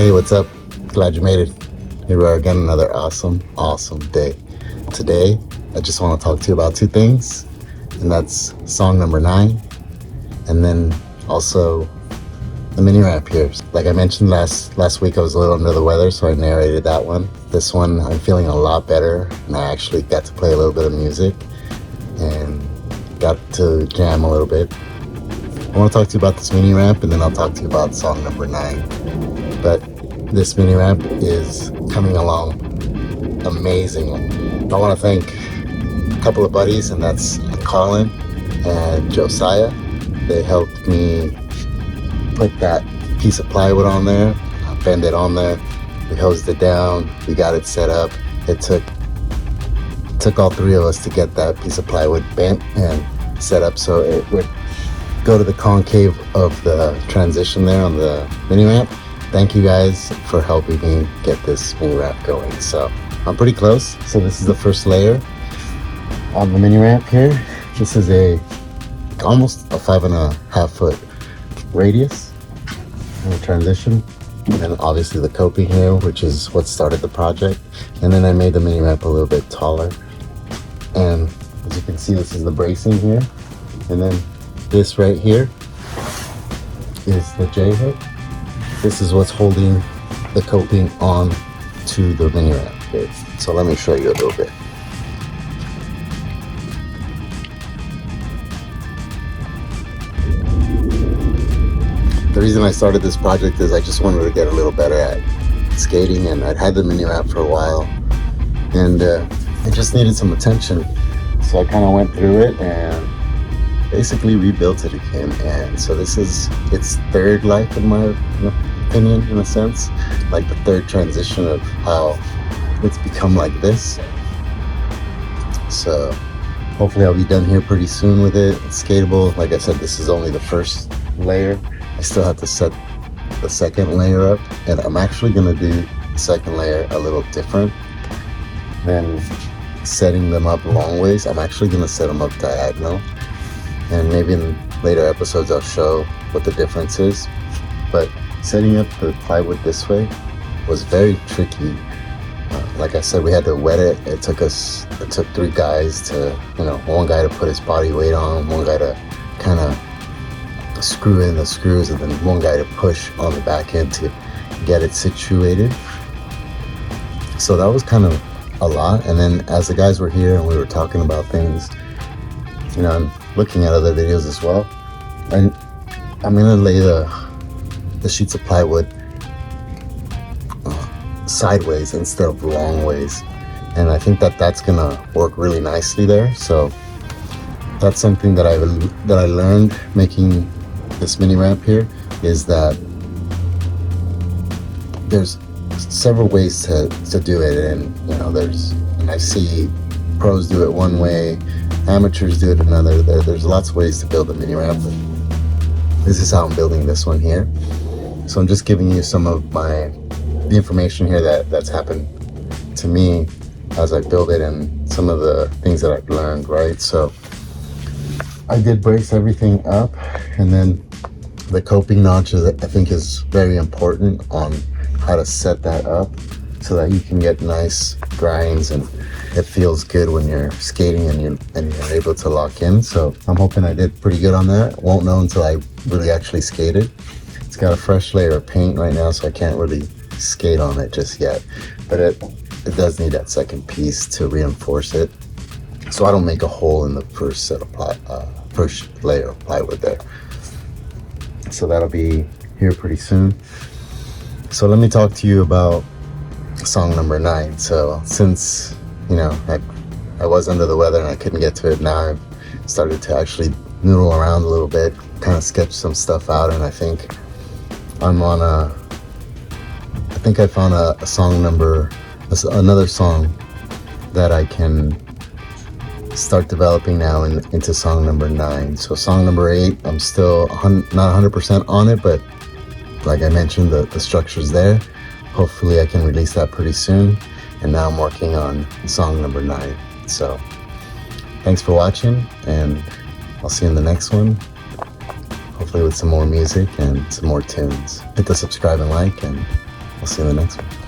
Hey, what's up? Glad you made it. Here we are again, another awesome day. Today, I just want to talk to you about two things, and that's song number 9, and then also the mini ramp here. Like I mentioned last week, I was a little under the weather, so I narrated that one. This one, I'm feeling a lot better, and I actually got to play a little bit of music and got to jam a little bit. I want to talk to you about this mini ramp, and then I'll talk to you about song number 9. But this mini ramp is coming along amazing. I want to thank a couple of buddies, and that's Colin and Josiah. They helped me put that piece of plywood on there, bend it on there. We hosed it down, we got it set up. It took all three of us to get that piece of plywood bent and set up so it would go to the concave of the transition there on the mini ramp. Thank you guys for helping me get this mini ramp going. So I'm pretty close. So this is the first layer on the mini ramp here. This is almost a 5.5 foot radius in the transition. And then obviously the coping here, which is what started the project. And then I made the mini ramp a little bit taller. And as you can see, this is the bracing here. And then this right here is the J-hook. This is what's holding the coping on to the mini ramp here. So let me show you a little bit. The reason I started this project is I just wanted to get a little better at skating, and I'd had the mini ramp for a while, and it just needed some attention. So I kind of went through it and basically rebuilt it again. And so this is its third life, in my opinion, in a sense, like the third transition of how it's become like this. So hopefully I'll be done here pretty soon with it. It's skatable. Like I said, this is only the first layer. I still have to set the second layer up, and I'm actually going to do the second layer a little different than setting them up long ways. I'm actually going to set them up diagonal, and maybe in later episodes I'll show what the difference is. But setting up the plywood this way was very tricky. Like I said, we had to wet it. It took 3 guys to, one guy to put his body weight on, one guy to kind of screw in the screws, and then one guy to push on the back end to get it situated. So that was kind of a lot. And then as the guys were here and we were talking about things, I'm looking at other videos as well, and I'm gonna lay the sheets of plywood sideways instead of long ways, and I think that's gonna work really nicely there. So that's something that I learned making this mini ramp here, is that there's several ways to do it, and I see pros do it one way, amateurs do it another. There's lots of ways to build a mini ramp, but this is how I'm building this one here. So I'm just giving you some of the information here that's happened to me as I build it, and some of the things that I've learned, right? So I did brace everything up, and then the coping notches I think is very important on how to set that up so that you can get nice grinds and it feels good when you're skating and you're able to lock in. So I'm hoping I did pretty good on that. Won't know until I really actually skated. It's got a fresh layer of paint right now, so I can't really skate on it just yet, but it does need that second piece to reinforce it, so I don't make a hole in the first layer of plywood there. So that'll be here pretty soon. So let me talk to you about song number 9. So since I was under the weather and I couldn't get to it, now I've started to actually noodle around a little bit, kind of sketch some stuff out, and I think I found another song that I can start developing now into song number 9. So song number 8, I'm still not 100% on it, but like I mentioned, the structure's there. Hopefully I can release that pretty soon. And now I'm working on song number 9. So thanks for watching, and I'll see you in the next one. Hopefully with some more music and some more tunes. Hit the subscribe and like, and I'll see you in the next one.